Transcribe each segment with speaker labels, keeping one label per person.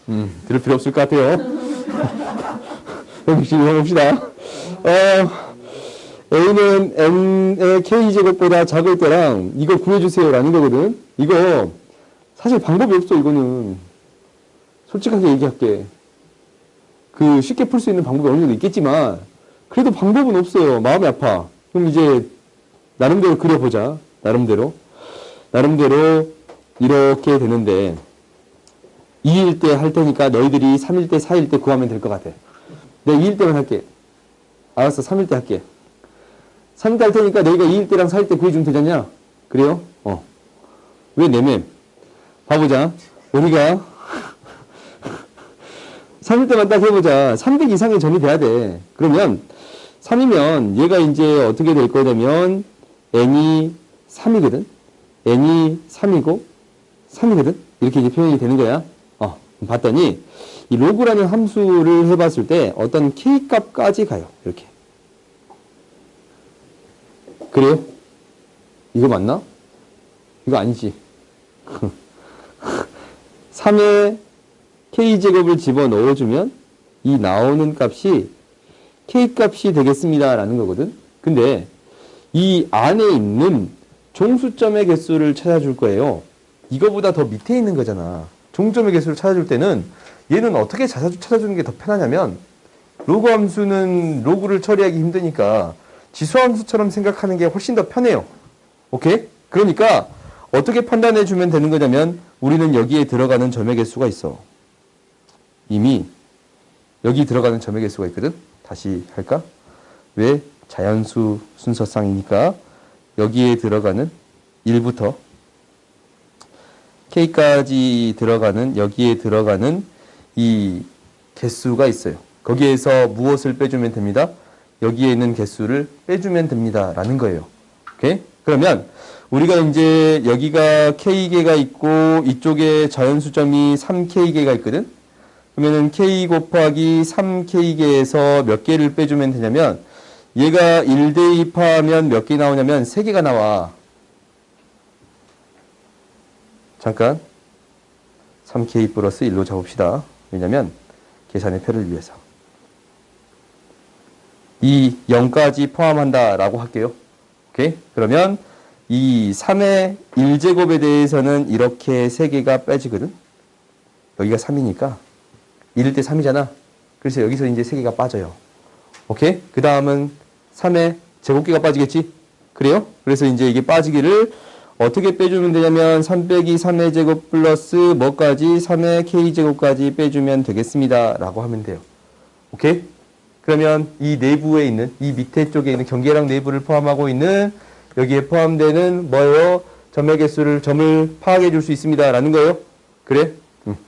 Speaker 1: 들을 필요 없을 것 같아요. 해봅시다. A는 N의 K제곱보다 작을 때랑 이거 구해주세요 라는 거거든. 이거 사실 방법이 없어. 이거는 솔직하게 얘기할게. 쉽게 풀 수 있는 방법이 어느 정도 있겠지만 그래도 방법은 없어요. 마음이 아파. 그럼 이제 나름대로 그려보자. 나름대로 이렇게 되는데 2일 때 할 테니까 너희들이 3일 때 4일 때 구하면 될 것 같아. 내가 2일 때만 할게. 알았어. 3일 때 할게. 3일 때 할 테니까 너희가 2일 때랑 4일 때 구해주면 되잖냐? 그래요? 왜 내면? 봐보자. 우리가 3일 때만 딱 해보자. 300 이상의 점이 돼야 돼. 그러면 3이면 얘가 이제 어떻게 될 거냐면 n이 3이거든. n이 3이고 3이거든. 이렇게 이제 표현이 되는 거야. 봤더니 이 로그라는 함수를 해봤을 때 어떤 k 값까지 가요. 이렇게. 그래요? 이거 맞나? 이거 아니지. 3에 k제곱을 집어넣어주면 이 나오는 값이 k값이 되겠습니다 라는 거거든. 근데 이 안에 있는 종수점의 개수를 찾아줄 거예요. 이거보다 더 밑에 있는 거잖아. 종점의 개수를 찾아줄 때는 얘는 어떻게 찾아주는 게 더 편하냐면 로그 함수는 로그를 처리하기 힘드니까 지수함수처럼 생각하는 게 훨씬 더 편해요. 오케이? 그러니까 어떻게 판단해 주면 되는 거냐면 우리는 여기에 들어가는 점의 개수가 있어. 이미 여기 들어가는 점의 개수가 있거든. 다시 할까? 왜? 자연수 순서상이니까 여기에 들어가는 1부터 k까지 들어가는 여기에 들어가는 이 개수가 있어요. 거기에서 무엇을 빼주면 됩니다. 여기에 있는 개수를 빼주면 됩니다 라는 거예요. 오케이? 그러면 우리가 이제 여기가 k개가 있고 이쪽에 자연수점이 3k개가 있거든. 그러면은 k 곱하기 3k개에서 몇 개를 빼주면 되냐면 얘가 1대입하면 몇 개 나오냐면 3개가 나와. 잠깐 3k 플러스 1로 잡읍시다. 왜냐면 계산의 표를 위해서 이 0까지 포함한다 라고 할게요. 오케이? 그러면 이 3의 1제곱에 대해서는 이렇게 3개가 빼지거든. 여기가 3이니까 1일 때 3이잖아. 그래서 여기서 이제 3개가 빠져요. 오케이? 그 다음은 3의 제곱계가 빠지겠지? 그래요? 그래서 이제 이게 빠지기를 어떻게 빼주면 되냐면 3 빼기 3의 제곱 플러스 뭐까지 3의 k제곱까지 빼주면 되겠습니다 라고 하면 돼요. 오케이? 그러면 이 내부에 있는 이 밑에 쪽에 있는 경계랑 내부를 포함하고 있는 여기에 포함되는 뭐예요? 점의 개수를 점을 파악해 줄 수 있습니다 라는 거예요. 그래?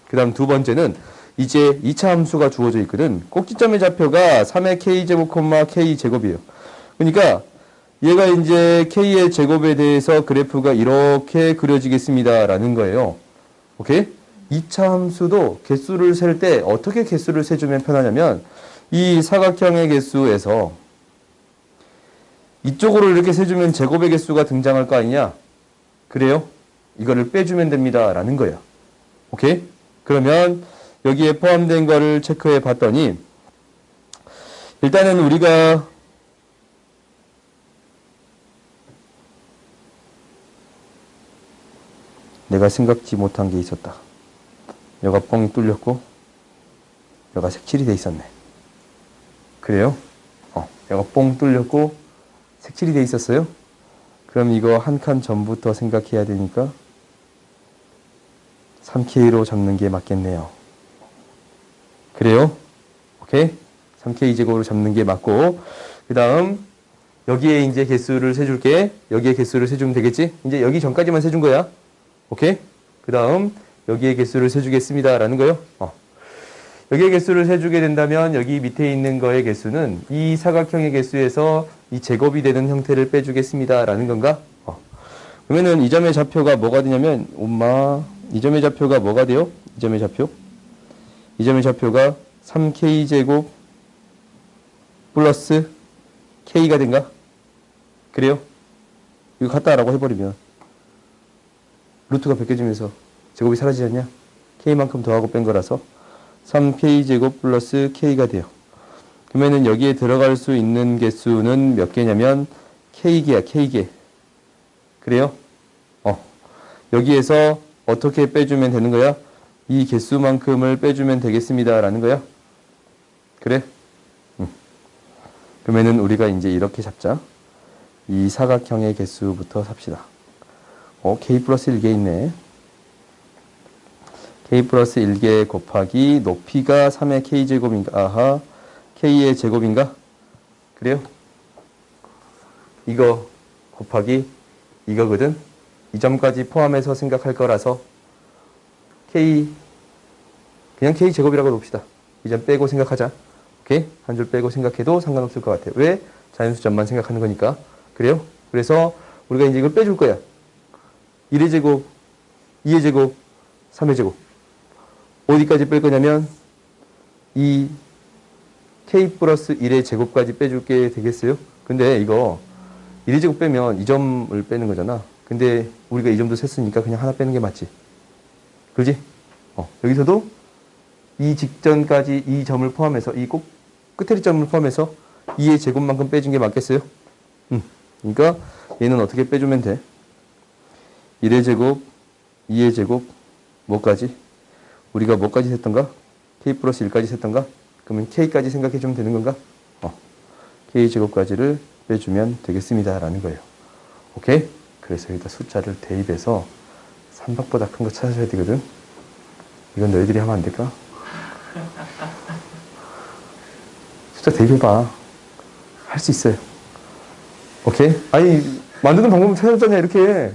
Speaker 1: 그 다음 두 번째는 이제 2차 함수가 주어져 있거든. 꼭지점의 좌표가 3의 k제곱, k제곱이에요. 그러니까 얘가 이제 k의 제곱에 대해서 그래프가 이렇게 그려지겠습니다 라는 거예요. 오케이? 2차 함수도 개수를 셀 때 어떻게 개수를 세주면 편하냐면 이 사각형의 개수에서 이쪽으로 이렇게 세주면 제곱의 개수가 등장할 거 아니냐? 그래요? 이거를 빼주면 됩니다 라는 거예요. 오케이? 그러면 여기에 포함된 거를 체크해 봤더니 일단은 우리가 내가 생각지 못한 게 있었다. 여가 뻥이 뚫렸고 여가 색칠이 돼 있었네. 그래요? 여가 뻥 뚫렸고 색칠이 돼 있었어요? 그럼 이거 한 칸 전부터 생각해야 되니까 3K로 잡는 게 맞겠네요. 그래요? 오케이? 3K 제곱으로 잡는 게 맞고 그 다음 여기에 이제 개수를 세줄게. 여기에 개수를 세주면 되겠지? 이제 여기 전까지만 세준 거야. 오케이? 그 다음 여기에 개수를 세주겠습니다 라는 거요. 여기에 개수를 세주게 된다면 여기 밑에 있는 거의 개수는 이 사각형의 개수에서 이 제곱이 되는 형태를 빼주겠습니다 라는 건가? 그러면은 이 점의 좌표가 뭐가 되냐면 이 점의 좌표가 뭐가 돼요? 이 점의 좌표가 3k제곱 플러스 k가 된가? 그래요? 이거 같다라고 해버리면 루트가 벗겨지면서 제곱이 사라지지 않냐? k만큼 더하고 뺀 거라서 3k제곱 플러스 k가 돼요. 그러면은 여기에 들어갈 수 있는 개수는 몇 개냐면 k개야, k개. 그래요? 여기에서 어떻게 빼주면 되는 거야? 이 개수만큼을 빼주면 되겠습니다. 라는 거야. 그래? 그러면은 우리가 이제 이렇게 잡자. 이 사각형의 개수부터 삽시다. k 플러스 1개 있네. k 플러스 1개 곱하기 높이가 3의 k제곱인가? 아하. k의 제곱인가? 그래요? 이거 곱하기 이거거든? 이 점까지 포함해서 생각할 거라서 k냥 k제곱이라고 놓읍시다. 이 점 빼고 생각하자. 오케이? 한 줄 빼고 생각해도 상관없을 것 같아요. 왜? 자연수점만 생각하는 거니까. 그래요? 그래서 우리가 이제 이걸 빼줄 거야. 1의 제곱, 2의 제곱, 3의 제곱. 어디까지 뺄 거냐면 이 k 플러스 1의 제곱까지 빼줄게 되겠어요? 근데 이거 1의 제곱 빼면 이 점을 빼는 거잖아. 근데 우리가 이 점도 셌으니까 그냥 하나 빼는 게 맞지. 그지? 여기서도 이 직전까지 이 점을 포함해서 이 꼭 끝에 점을 포함해서 2의 제곱만큼 빼준 게 맞겠어요? 그러니까 얘는 어떻게 빼주면 돼? 1의 제곱, 2의 제곱, 뭐까지? 우리가 뭐까지 셌던가? k 플러스 1까지 셌던가? 그러면 k까지 생각해주면 되는 건가? k 제곱까지를 빼주면 되겠습니다. 라는 거예요. 오케이? 그래서 여기다 숫자를 대입해서 3박보다 큰 거 찾아줘야 되거든? 이건 너희들이 하면 안 될까? 숫자 대입해봐. 할 수 있어요. 오케이? 아니, 만드는 방법을 찾았잖아, 이렇게.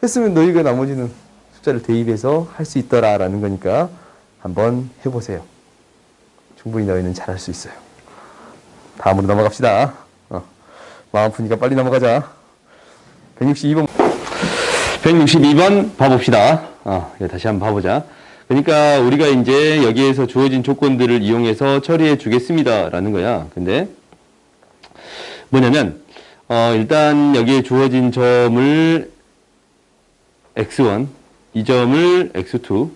Speaker 1: 했으면 너희가 나머지는 숫자를 대입해서 할 수 있더라, 라는 거니까 한번 해보세요. 충분히 너희는 잘할 수 있어요. 다음으로 넘어갑시다. 마음 아프니까 빨리 넘어가자. 162번 봐봅시다. 다시 한번 봐보자. 그러니까 우리가 이제 여기에서 주어진 조건들을 이용해서 처리해 주겠습니다. 라는 거야. 근데 뭐냐면 일단 여기에 주어진 점을 x1, 이 점을 x2,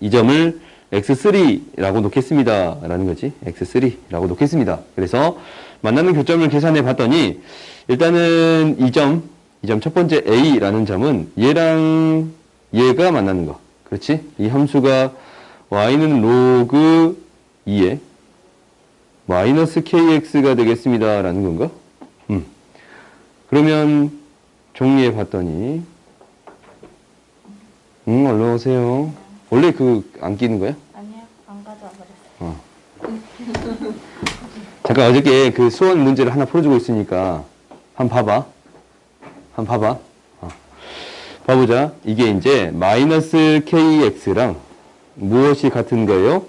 Speaker 1: 이 점을 x3라고 놓겠습니다. 라는 거지. x3라고 놓겠습니다. 그래서 만나는 교점을 계산해 봤더니 일단은 이 점 첫 번째 a라는 점은 얘랑 얘가 만나는 거. 그렇지? 이 함수가 y는 로그 2에 마이너스 kx가 되겠습니다. 라는 건가? 그러면 정리해 봤더니 얼른 오세요. 원래 안 끼는 거야?
Speaker 2: 아니요, 안 가져와 버렸어요.
Speaker 1: 잠깐 어저께 그 수원 문제를 하나 풀어주고 있으니까 한번 봐봐. 봐보자. 이게 이제 마이너스 kx랑 무엇이 같은 거예요?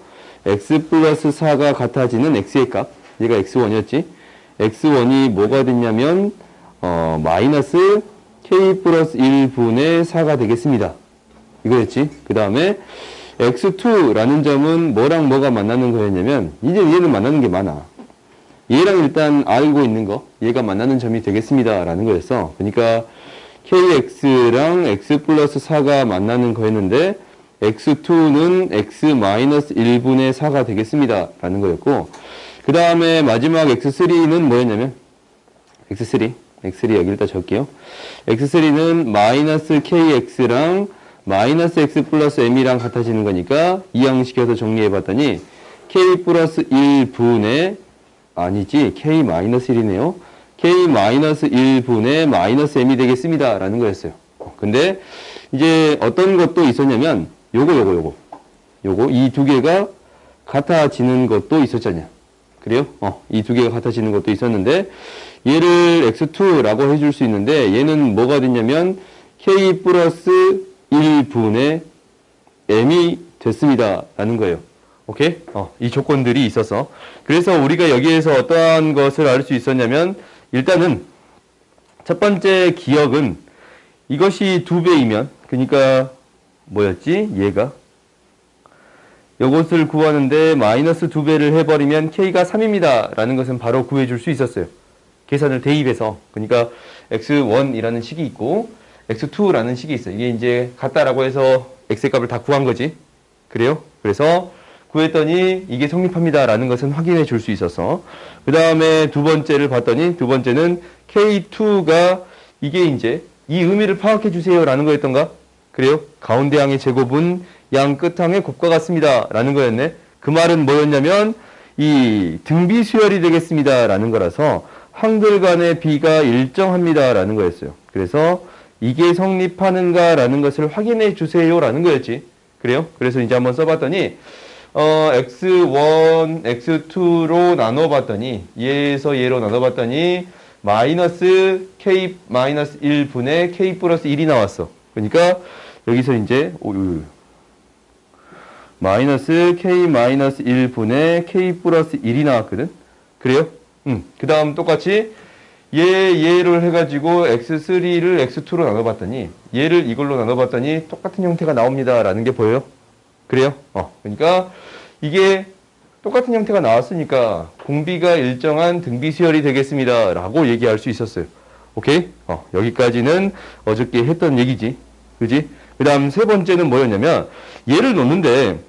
Speaker 1: x 플러스 4가 같아지는 x의 값. 얘가 x1이었지. x1이 뭐가 됐냐면 마이너스 k 플러스 1분의 4가 되겠습니다. 이거였지. 그 다음에 x2라는 점은 뭐랑 뭐가 만나는 거였냐면 이제 얘는 만나는 게 많아. 얘랑 일단 알고 있는 거, 얘가 만나는 점이 되겠습니다. 라는 거였어. 그러니까 kx랑 x 플러스 4가 만나는 거였는데 x2는 x 마이너스 1분의 4가 되겠습니다. 라는 거였고 그 다음에 마지막 x3는 뭐였냐면 x3 여기다 적을게요. x3는 마이너스 kx랑 마이너스 x 플러스 m이랑 같아지는 거니까 이항시켜서 정리해봤더니 k 플러스 1분의 아니지 k 마이너스 1이네요. k 마이너스 1분의 마이너스 m이 되겠습니다. 라는 거였어요. 근데 이제 어떤 것도 있었냐면 요거 이 두 개가 같아지는 것도 있었잖냐. 그래요? 이 두 개가 같아지는 것도 있었는데 얘를 x2라고 해줄 수 있는데 얘는 뭐가 됐냐면 k 플러스 1분의 m이 됐습니다. 라는 거예요. 오케이? 이 조건들이 있어서. 그래서 우리가 여기에서 어떠한 것을 알 수 있었냐면 일단은 첫 번째 기억은 이것이 2배이면 그러니까 뭐였지? 얘가 이것을 구하는데 마이너스 2배를 해버리면 k가 3입니다. 라는 것은 바로 구해줄 수 있었어요. 계산을 대입해서. 그러니까 x1이라는 식이 있고 x2라는 식이 있어요. 이게 이제 같다라고 해서 x의 값을 다 구한 거지. 그래요? 그래서 구했더니 이게 성립합니다라는 것은 확인해 줄 수 있어서 그 다음에 두 번째를 봤더니 두 번째는 K2가 이게 이제 이 의미를 파악해 주세요라는 거였던가? 그래요? 가운데 항의 제곱은 양 끝항의 곱과 같습니다 라는 거였네. 그 말은 뭐였냐면 이 등비 수열이 되겠습니다 라는 거라서 항들 간의 비가 일정합니다 라는 거였어요. 그래서 이게 성립하는가 라는 것을 확인해 주세요 라는 거였지. 그래요? 그래서 이제 한번 써봤더니 x1, x2로 나눠봤더니 얘에서 얘로 나눠봤더니 마이너스 k 마이너스 1분의 k 플러스 1이 나왔어. 그러니까 여기서 이제 마이너스 k 마이너스 1분의 k 플러스 1이 나왔거든. 그래요? 그 다음 똑같이 얘를 해가지고 x3를 x2로 나눠봤더니 얘를 이걸로 나눠봤더니 똑같은 형태가 나옵니다 라는 게 보여요? 그래요? 그러니까 이게 똑같은 형태가 나왔으니까 공비가 일정한 등비 수열이 되겠습니다 라고 얘기할 수 있었어요. 오케이? 여기까지는 어저께 했던 얘기지. 그지? 그 다음 세 번째는 뭐였냐면 얘를 놓는데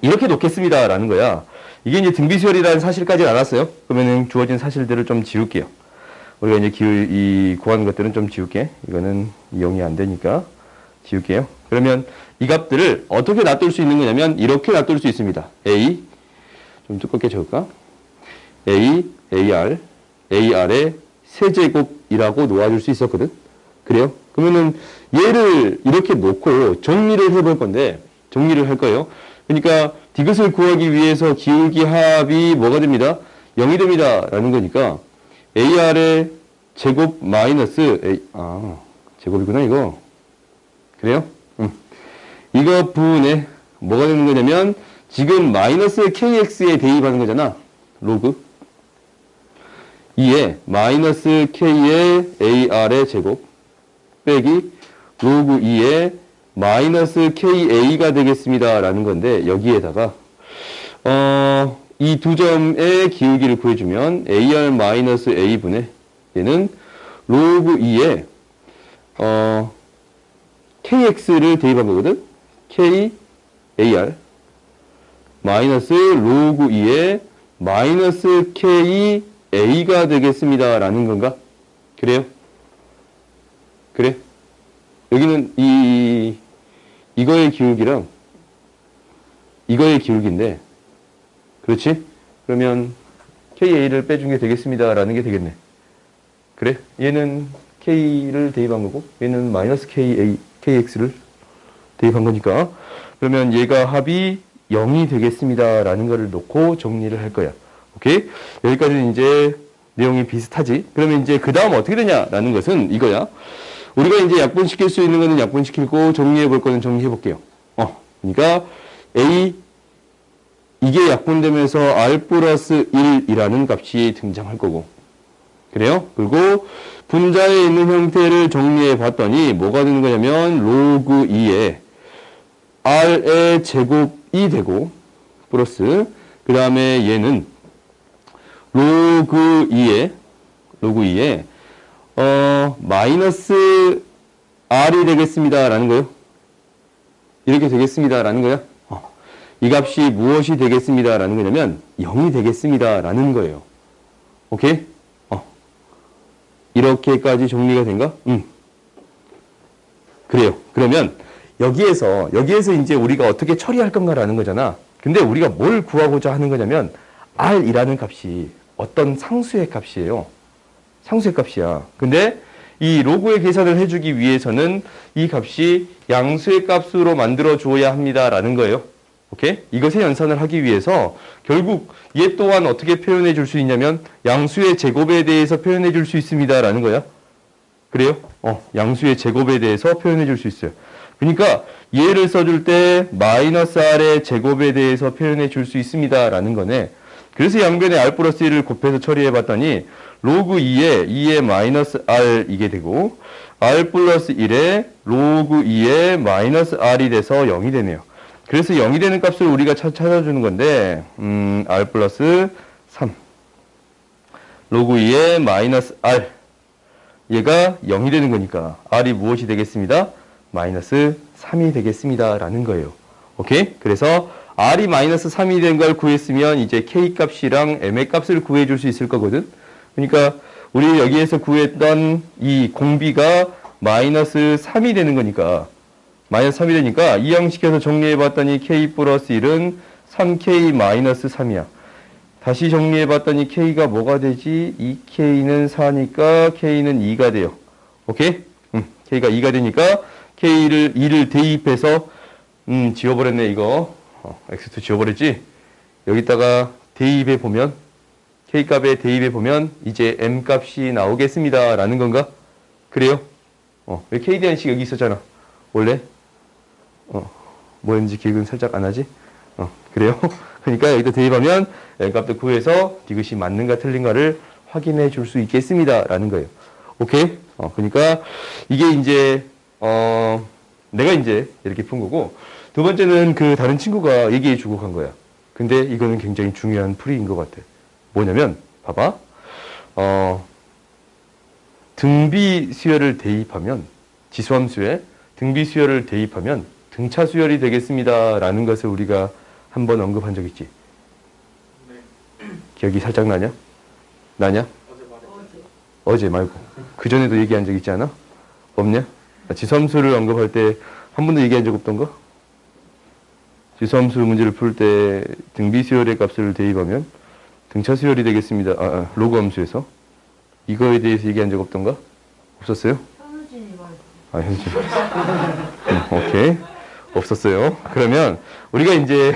Speaker 1: 이렇게 놓겠습니다 라는 거야. 이게 이제 등비 수열이라는 사실까지 알았어요. 그러면은 주어진 사실들을 좀 지울게요. 우리가 이제 이 구한 것들은 좀 지울게. 이거는 이용이 안 되니까 지울게요. 그러면 이 값들을 어떻게 놔둘 수 있는 거냐면 이렇게 놔둘 수 있습니다. A 좀 두껍게 적을까? A, AR, AR의 세제곱이라고 놓아줄 수 있었거든. 그래요? 그러면은 얘를 이렇게 놓고 정리를 해볼 건데 정리를 할 거예요. 그러니까 디귿을 구하기 위해서 기울기 합이 뭐가 됩니다? 0이 됩니다 라는 거니까 AR의 제곱 마이너스 제곱이구나 이거. 그래요? 이거 부분에 뭐가 되는 거냐면 지금 마이너스 KX에 대입하는 거잖아. 로그 2에 마이너스 K의 AR의 제곱 빼기 로그 2에 마이너스 KA가 되겠습니다 라는 건데 여기에다가 이 두 점의 기울기를 구해주면 AR 마이너스 A분의 얘는 로그 2에 KX를 대입한 거거든. KAR 마이너스 로그 2에 마이너스 KA가 되겠습니다 라는 건가? 그래요? 그래? 여기는 이거의 기울기랑 이거의 기울기인데 그렇지? 그러면 KA를 빼준 게 되겠습니다 라는 게 되겠네. 그래? 얘는 K를 대입한 거고 얘는 마이너스 KX를 대입한 거니까 그러면 얘가 합이 0이 되겠습니다 라는 거를 놓고 정리를 할 거야. 오케이? 여기까지는 이제 내용이 비슷하지? 그러면 이제 그 다음 어떻게 되냐라는 것은 이거야. 우리가 이제 약분시킬 수 있는 거는 약분시키고 정리해 볼 거는 정리해 볼게요. 그러니까 이게 약분되면서 R 플러스 1이라는 값이 등장할 거고. 그래요? 그리고 분자에 있는 형태를 정리해 봤더니 뭐가 되는 거냐면 로그 2에 R의 제곱이 되고 플러스 그 다음에 얘는 로그 2에 마이너스 R이 되겠습니다 라는 거예요. 이렇게 되겠습니다 라는 거야. 이 값이 무엇이 되겠습니다 라는 거냐면 0이 되겠습니다 라는 거예요. 오케이? 이렇게까지 정리가 된가? 그래요. 그러면 여기에서 이제 우리가 어떻게 처리할 건가라는 거잖아. 근데 우리가 뭘 구하고자 하는 거냐면 R이라는 값이 어떤 상수의 값이에요. 상수의 값이야. 근데 이 로그의 계산을 해주기 위해서는 이 값이 양수의 값으로 만들어 주어야 합니다라는 거예요. 오케이? 이것의 연산을 하기 위해서 결국 얘 또한 어떻게 표현해 줄 수 있냐면 양수의 제곱에 대해서 표현해 줄 수 있습니다라는 거야. 그래요? 양수의 제곱에 대해서 표현해 줄 수 있어요. 그러니까 얘를 써줄 때 마이너스 R의 제곱에 대해서 표현해 줄 수 있습니다라는 거네. 그래서 양변에 R 플러스 1을 곱해서 처리해 봤더니 로그 2에 마이너스 R 이게 되고 R 플러스 1에 로그 2에 마이너스 R이 돼서 0이 되네요. 그래서 0이 되는 값을 우리가 찾아주는 건데 R 플러스 3 로그 2에 마이너스 R 얘가 0이 되는 거니까 R이 무엇이 되겠습니다? 마이너스 3이 되겠습니다 라는 거예요. 오케이? 그래서 r이 마이너스 3이 된 걸 구했으면 이제 k 값이랑 m의 값을 구해줄 수 있을 거거든. 그러니까 우리 여기에서 구했던 이 공비가 마이너스 3이 되는 거니까 마이너스 3이 되니까 이항시켜서 정리해봤더니 k 플러스 1은 3k 마이너스 3이야. 다시 정리해봤더니 k가 뭐가 되지? 2k는 4니까 k는 2가 돼요. 오케이? k가 2가 되니까 k를 2를 대입해서 지워버렸네 이거. x2 지워버렸지? 여기다가 대입해 보면 k값에 대입해 보면 이제 m값이 나오겠습니다 라는 건가? 그래요? 왜 k대한식 여기 있었잖아 원래. 뭐였는지 기억은 살짝 안 하지? 그래요? 그러니까 여기다 대입하면 m값도 구해서 디귿이 맞는가 틀린가를 확인해 줄 수 있겠습니다 라는 거예요. 오케이? 그러니까 이게 이제 내가 이제 이렇게 푼 거고, 두 번째는 그 다른 친구가 얘기해 주고 간 거야. 근데 이거는 굉장히 중요한 풀이인 것 같아. 뭐냐면 봐봐. 등비 수열을 대입하면, 지수함수에 등비 수열을 대입하면 등차 수열이 되겠습니다 라는 것을 우리가 한번 언급한 적 있지? 네. 기억이 살짝 나냐? 나냐? 어제 말고 그 전에도 얘기한 적 있지 않아? 없냐? 지수함수를 언급할 때 한 번도 얘기한 적 없던가? 지수함수 문제를 풀 때 등비 수열의 값을 대입하면 등차 수열이 되겠습니다. 로그 함수에서 이거에 대해서 얘기한 적 없던가? 없었어요? 현우진이 말했어. 현우진. 오케이. 없었어요. 그러면 우리가 이제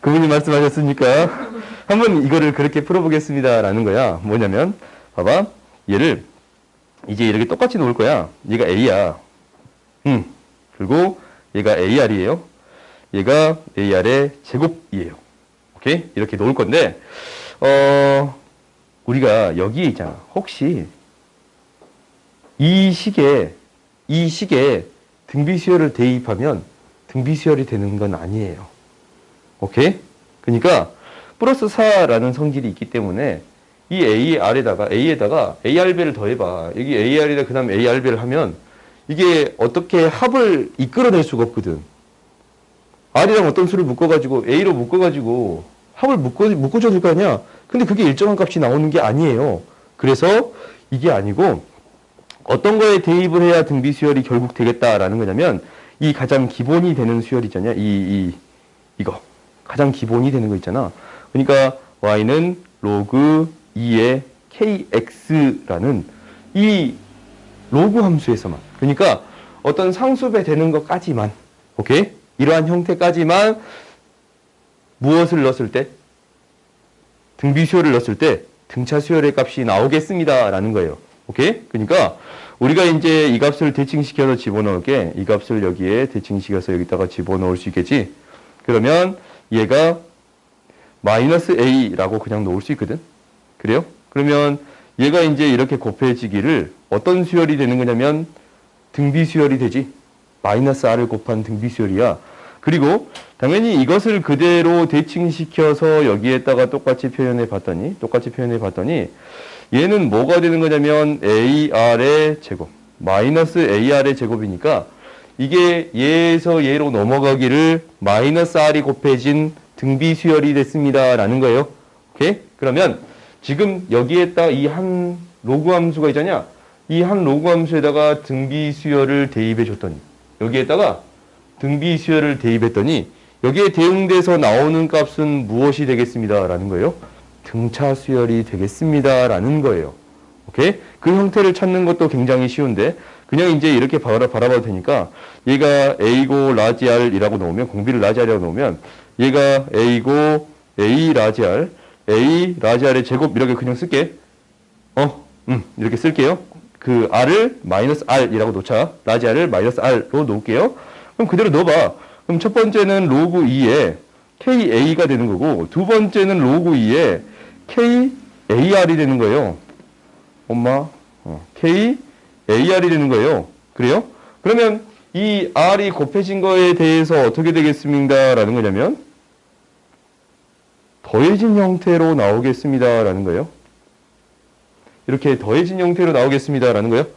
Speaker 1: 그분이 말씀하셨으니까 한번 이거를 그렇게 풀어보겠습니다 라는 거야. 뭐냐면 봐봐. 얘를 이제 이렇게 똑같이 놓을 거야. 얘가 A야. 그리고 얘가 AR이에요. 얘가 AR의 제곱이에요. 오케이? 이렇게 놓을 건데 우리가 여기에 있잖아. 혹시 이 식에 등비 수열을 대입하면 등비 수열이 되는 건 아니에요. 오케이? 그러니까 플러스 4라는 성질이 있기 때문에 이 A에다가 AR배를 더해봐. 여기 AR에다 그 다음 AR배를 하면 이게 어떻게 합을 이끌어낼 수가 없거든. R이랑 어떤 수를 묶어가지고 A로 묶어가지고 합을 묶어줘줄 거 아니야. 근데 그게 일정한 값이 나오는 게 아니에요. 그래서 이게 아니고 어떤 거에 대입을 해야 등비 수열이 결국 되겠다라는 거냐면 이 가장 기본이 되는 수열이잖아. 이거 가장 기본이 되는 거 있잖아. 그러니까 y는 로그 2의 kx라는 이 로그 함수에서만, 그러니까 어떤 상수배 되는 것까지만, 오케이? 이러한 형태까지만 무엇을 넣었을 때? 등비 수열을 넣었을 때 등차 수열의 값이 나오겠습니다 라는 거예요. 오케이? 그러니까 우리가 이제 이 값을 대칭시켜서 집어넣을게. 이 값을 여기에 대칭시켜서 여기다가 집어넣을 수 있겠지? 그러면 얘가 마이너스 a라고 그냥 놓을 수 있거든? 그래요? 그러면 얘가 이제 이렇게 곱해지기를 어떤 수열이 되는 거냐면 등비 수열이 되지. 마이너스 r을 곱한 등비 수열이야. 그리고 당연히 이것을 그대로 대칭시켜서 여기에다가 똑같이 표현해 봤더니 얘는 뭐가 되는 거냐면 AR의 제곱 마이너스 AR의 제곱이니까 이게 얘에서 얘로 넘어가기를 마이너스 R이 곱해진 등비 수열이 됐습니다 라는 거예요. 오케이? 그러면 지금 여기에다 이 한 로그 함수가 있잖냐? 이 한 로그 함수에다가 등비 수열을 대입해 줬더니 여기에다가 등비 수열을 대입했더니 여기에 대응돼서 나오는 값은 무엇이 되겠습니다 라는 거예요. 등차 수열이 되겠습니다 라는 거예요. 오케이? 그 형태를 찾는 것도 굉장히 쉬운데 그냥 이제 이렇게 바라봐도 되니까 얘가 A고 라지 R이라고 놓으면 공비를 라지 R이라고 놓으면 얘가 A고 A 라지 R A 라지 R의 제곱 이렇게 그냥 쓸게. 이렇게 쓸게요. 그 R을 마이너스 R이라고 놓자. 라지 R을 마이너스 R로 놓을게요. 그럼 그대로 넣어봐. 그럼 첫 번째는 로그 2에 KA가 되는 거고 두 번째는 로그 2에 KAR이 되는 거예요. KAR이 되는 거예요. 그래요? 그러면 이 R이 곱해진 거에 대해서 어떻게 되겠습니까? 라는 거냐면 더해진 형태로 나오겠습니다. 라는 거예요. 이렇게 더해진 형태로 나오겠습니다. 라는 거예요.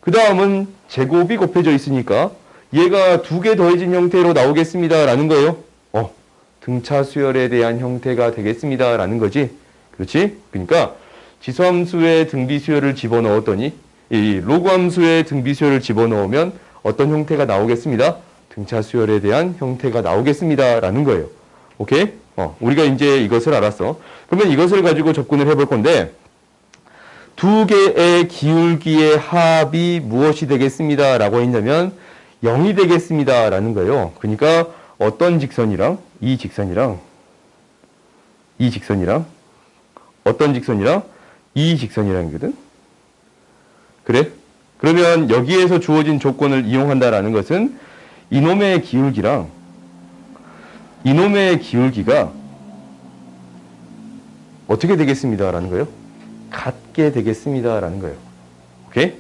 Speaker 1: 그 다음은 제곱이 곱해져 있으니까 얘가 두 개 더해진 형태로 나오겠습니다. 라는 거예요. 등차 수열에 대한 형태가 되겠습니다. 라는 거지. 그렇지? 그러니까 지수함수의 등비수열을 집어넣었더니 이 로그함수의 등비수열을 집어넣으면 어떤 형태가 나오겠습니다. 등차 수열에 대한 형태가 나오겠습니다. 라는 거예요. 오케이? 우리가 이제 이것을 알았어. 그러면 이것을 가지고 접근을 해볼 건데 두 개의 기울기의 합이 무엇이 되겠습니다. 라고 했냐면 0이 되겠습니다. 라는 거예요. 그러니까 어떤 직선이랑 이 직선이랑 이 직선이랑 어떤 직선이랑 이 직선이랑이거든. 그래? 그러면 여기에서 주어진 조건을 이용한다라는 것은 이놈의 기울기랑 이놈의 기울기가 어떻게 되겠습니다. 라는 거예요. 같게 되겠습니다. 라는 거예요. 오케이?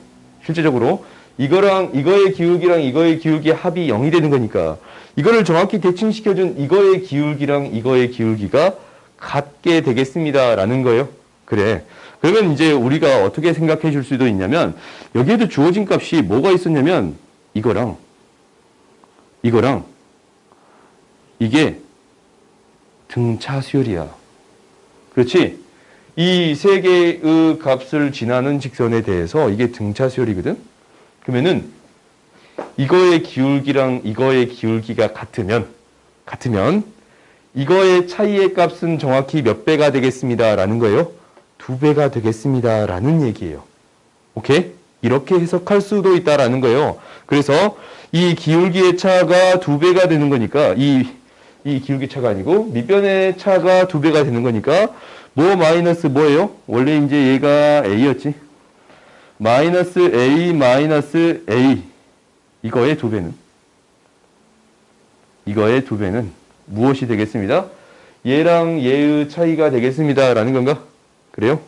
Speaker 1: 실제적으로 이거랑 이거의 기울기랑 이거의 기울기의 합이 0이 되는 거니까 이거를 정확히 대칭시켜준 이거의 기울기랑 이거의 기울기가 같게 되겠습니다. 라는 거예요. 그래. 그러면 이제 우리가 어떻게 생각해 줄 수도 있냐면 여기에도 주어진 값이 뭐가 있었냐면 이거랑 이게 등차 수열이야. 그렇지? 이 세 개의 값을 지나는 직선에 대해서 이게 등차 수열이거든? 그러면은 이거의 기울기랑 이거의 기울기가 같으면 이거의 차이의 값은 정확히 몇 배가 되겠습니다. 라는 거예요. 2배가 되겠습니다. 라는 얘기예요. 오케이? 이렇게 해석할 수도 있다라는 거예요. 그래서 이 기울기의 차가 2배가 되는 거니까 이 기울기 차가 아니고 밑변의 차가 2배가 되는 거니까 뭐 마이너스 뭐예요? 원래 이제 얘가 A였지. 마이너스 A 이거의 2배는 무엇이 되겠습니다? 얘랑 얘의 차이가 되겠습니다. 라는 건가? 그래요?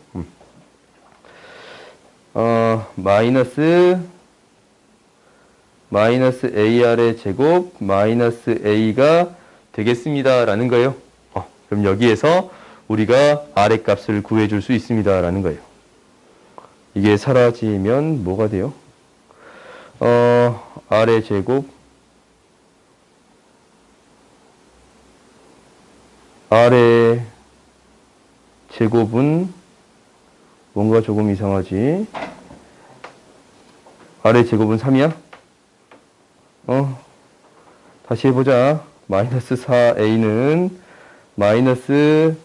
Speaker 1: 마이너스 AR의 제곱 마이너스 A가 되겠습니다. 라는 거예요. 그럼 여기에서 우리가 R의 값을 구해줄 수 있습니다. 라는 거예요. 이게 사라지면 뭐가 돼요? R의 제곱 R의 제곱은 뭔가 조금 이상하지. R의 제곱은 3이야? 다시 해보자. 마이너스 4A는 마이너스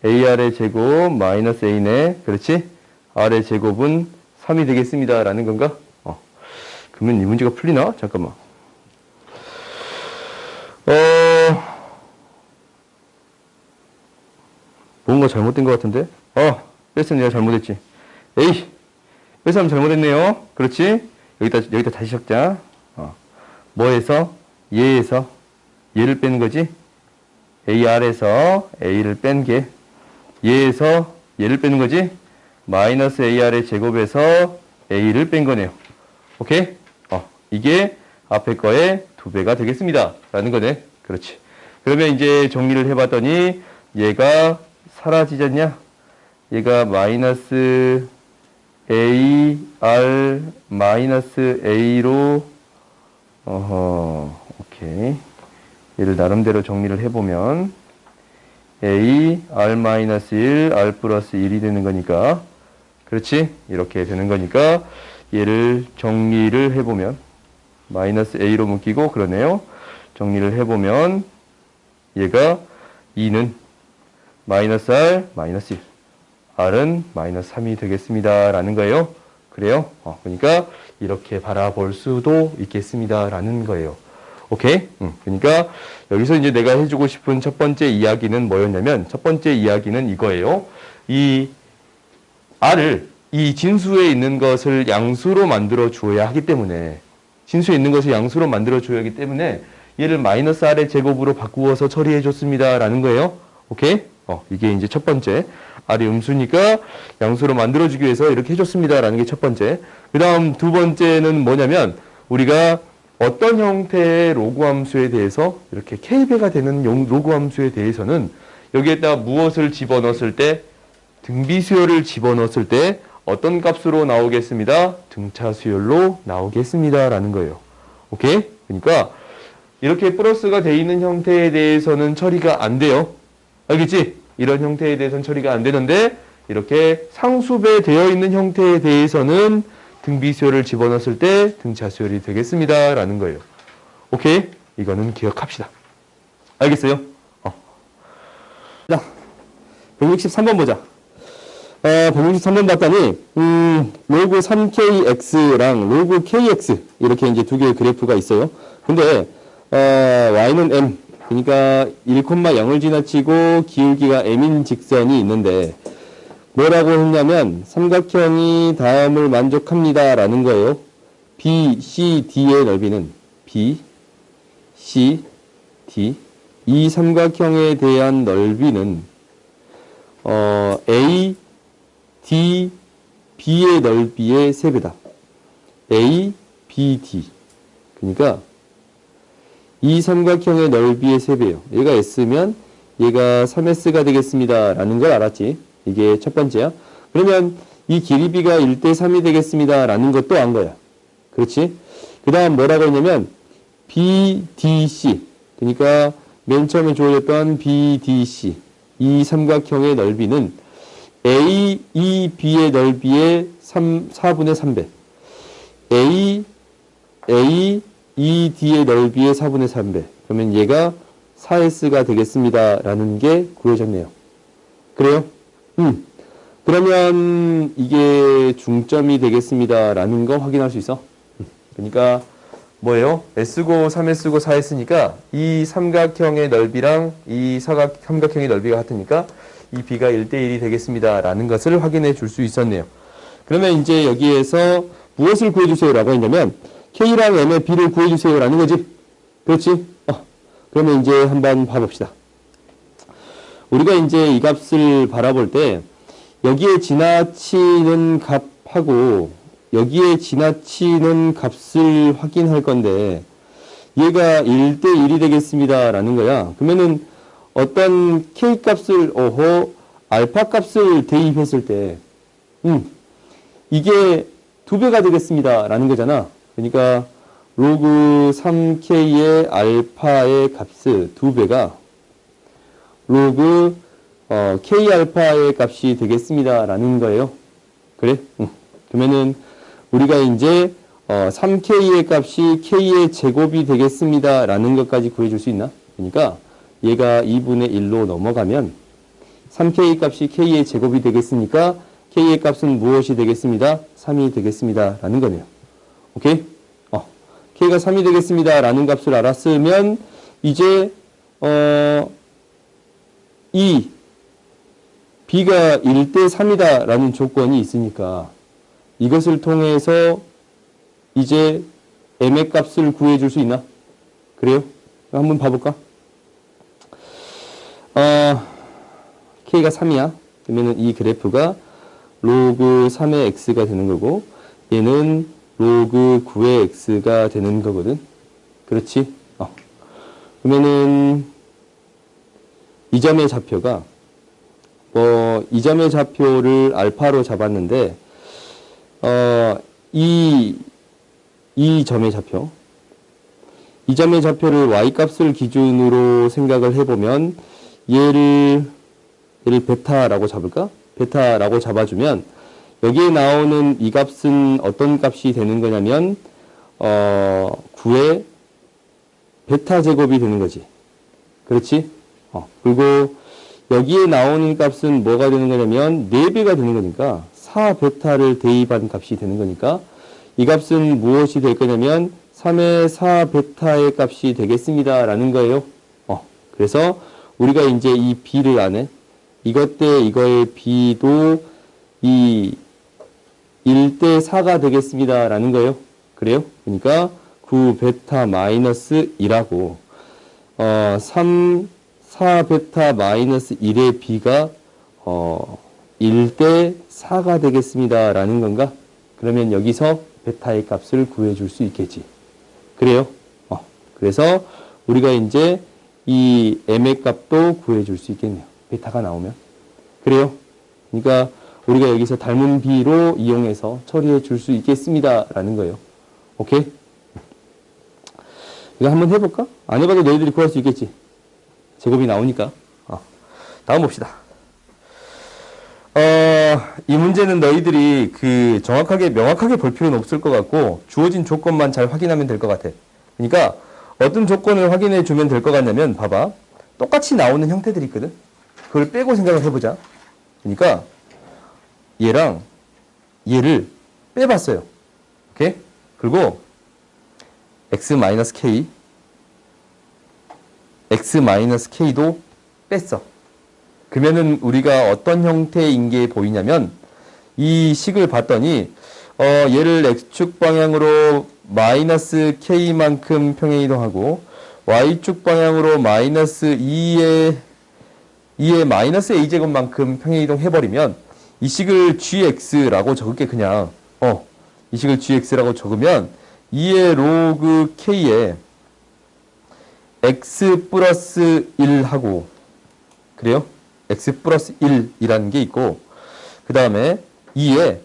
Speaker 1: AR의 제곱 마이너스 A네. 그렇지? R의 제곱은 3이 되겠습니다. 라는 건가? 그러면 이 문제가 풀리나? 잠깐만. 뭔가 잘못된 것 같은데? 뺐으면 내가 잘못했지. 에이! 뺐으면 잘못했네요. 그렇지? 여기다 다시 적자. 뭐에서? 얘에서 얘를 빼는 거지? AR에서 A를 뺀 게 얘에서 얘를 빼는 거지? 마이너스 AR의 제곱에서 A를 뺀 거네요. 오케이? 이게 앞에 거의 2배가 되겠습니다. 라는 거네. 그렇지. 그러면 이제 정리를 해봤더니 얘가 사라지지 않냐? 얘가 마이너스 AR 마이너스 A로 오케이. 얘를 나름대로 정리를 해보면 A, R-1, R 플러스 1이 되는 거니까 그렇지? 이렇게 되는 거니까 얘를 정리를 해보면 마이너스 A로 묶이고 그러네요. 정리를 해보면 얘가 2는 마이너스 R, 마이너스 1 R은 마이너스 3이 되겠습니다. 라는 거예요. 그래요? 그러니까 이렇게 바라볼 수도 있겠습니다. 라는 거예요. 오케이? 그러니까 여기서 이제 내가 해주고 싶은 첫 번째 이야기는 뭐였냐면 첫 번째 이야기는 이거예요. 이 R을 이 진수에 있는 것을 양수로 만들어 주어야 하기 때문에 진수에 있는 것을 양수로 만들어 줘야 하기 때문에 얘를 마이너스 R의 제곱으로 바꾸어서 처리해 줬습니다. 라는 거예요. 오케이? 이게 이제 첫 번째. R이 음수니까 양수로 만들어 주기 위해서 이렇게 해줬습니다. 라는 게 첫 번째. 그 다음 두 번째는 뭐냐면 우리가 어떤 형태의 로그 함수에 대해서 이렇게 K배가 되는 로그 함수에 대해서는 여기에다 무엇을 집어넣었을 때 등비수열을 집어넣었을 때 어떤 값으로 나오겠습니다. 등차 수열로 나오겠습니다. 라는 거예요. 오케이? 그러니까 이렇게 플러스가 돼 있는 형태에 대해서는 처리가 안 돼요. 알겠지? 이런 형태에 대해서는 처리가 안 되는데 이렇게 상수배 되어 있는 형태에 대해서는 등비수열을 집어넣었을 때 등차수열이 되겠습니다. 라는 거예요. 오케이? 이거는 기억합시다. 알겠어요? 자, 163번 보자. 163번 봤더니, 로그 3kx랑 로그 kx, 이렇게 이제 두 개의 그래프가 있어요. 근데, y는 m, 그러니까 1,0을 지나치고 기울기가 m인 직선이 있는데, 뭐라고 했냐면, 삼각형이 다음을 만족합니다. 라는 거예요. B, C, D의 넓이는, B, C, D. 이 삼각형에 대한 넓이는, A, D, B의 넓이의 3배다. A, B, D. 그러니까 이 삼각형의 넓이의 3배예요. 얘가 S면 얘가 3S가 되겠습니다. 라는 걸 알았지. 이게 첫 번째야. 그러면 이 길이 B가 1대3이 되겠습니다. 라는 것도 안 거야. 그렇지? 그 다음 뭐라고 했냐면 BDC. 그러니까 맨 처음에 주어졌던 BDC. 이 삼각형의 넓이는 A, E, B의 넓이의 4분의 3배. A, E, D의 넓이의 4분의 3배. 그러면 얘가 4S가 되겠습니다. 라는 게 구해졌네요. 그래요? 그러면 이게 중점이 되겠습니다. 라는 거 확인할 수 있어. 그러니까 뭐예요? S고 3S고 4S니까 이 삼각형의 넓이랑 이 삼각형의 넓이가 같으니까 이 B가 1대1이 되겠습니다. 라는 것을 확인해 줄 수 있었네요. 그러면 이제 여기에서 무엇을 구해주세요? 라고 했냐면 K랑 M의 B를 구해주세요. 라는 거지. 그렇지? 그러면 이제 한번 봐봅시다. 우리가 이제 이 값을 바라볼 때 여기에 지나치는 값하고 여기에 지나치는 값을 확인할 건데 얘가 1대1이 되겠습니다. 라는 거야. 그러면은 어떤 K값을, 알파 값을 대입했을 때, 이게 2배가 되겠습니다. 라는 거잖아. 그러니까, 로그 3K의 알파의 값을 2배가 로그, K 알파의 값이 되겠습니다. 라는 거예요. 그래? 그러면은, 우리가 이제, 3K의 값이 K의 제곱이 되겠습니다. 라는 것까지 구해줄 수 있나? 그러니까, 얘가 2분의 1로 넘어가면 3K 값이 K의 제곱이 되겠으니까 K의 값은 무엇이 되겠습니다? 3이 되겠습니다. 라는 거네요. 오케이? K가 3이 되겠습니다. 라는 값을 알았으면 이제 이 B가 1대3이다 라는 조건이 있으니까 이것을 통해서 이제 M의 값을 구해줄 수 있나? 그래요? 한번 봐볼까? K가 3이야. 그러면 이 그래프가 로그 3의 X가 되는 거고, 얘는 로그 9의 X가 되는 거거든. 그렇지? 그러면은, 이 점의 좌표가, 이 점의 좌표를 알파로 잡았는데, 이 점의 좌표, 이 점의 좌표를 Y 값을 기준으로 생각을 해보면, 얘를 베타라고 잡을까? 베타라고 잡아주면 여기에 나오는 이 값은 어떤 값이 되는 거냐면 9의 베타 제곱이 되는 거지. 그렇지? 그리고 여기에 나오는 값은 뭐가 되는 거냐면 4배가 되는 거니까 4베타를 대입한 값이 되는 거니까 이 값은 무엇이 될 거냐면 3의 4베타의 값이 되겠습니다. 라는 거예요. 그래서 우리가 이제 이 B를 아네. 이것 대 이거의 B도 이 1대4가 되겠습니다. 라는 거예요. 그래요? 그러니까 9베타 마이너스 1하고 4베타 마이너스 1의 B가 1대4가 되겠습니다. 라는 건가? 그러면 여기서 베타의 값을 구해줄 수 있겠지. 그래요? 그래서 우리가 이제 이 M의 값도 구해줄 수 있겠네요. 베타가 나오면. 그래요? 그러니까 우리가 여기서 닮은 B로 이용해서 처리해 줄 수 있겠습니다. 라는 거예요. 오케이? 이거 한번 해볼까? 안 해봐도 너희들이 구할 수 있겠지. 제곱이 나오니까. 다음 봅시다. 이 문제는 너희들이 명확하게 볼 필요는 없을 것 같고, 주어진 조건만 잘 확인하면 될 것 같아. 그러니까, 어떤 조건을 확인해 주면 될 것 같냐면, 봐봐. 똑같이 나오는 형태들이 있거든? 그걸 빼고 생각을 해보자. 그러니까, 얘랑 얘를 빼봤어요. 오케이? 그리고, x-k, x-k도 뺐어. 그러면은 우리가 어떤 형태인 게 보이냐면 이 식을 봤더니 얘를 x축 방향으로 마이너스 k만큼 평행이동하고 y축 방향으로 마이너스 2의 마이너스 a제곱만큼 평행이동 해버리면 이 식을 gx라고 적을게. 그냥 이 식을 gx라고 적으면 2의 로그 k에 x 플러스 1하고 그래요? x 플러스 1이라는 게 있고 그 다음에 2에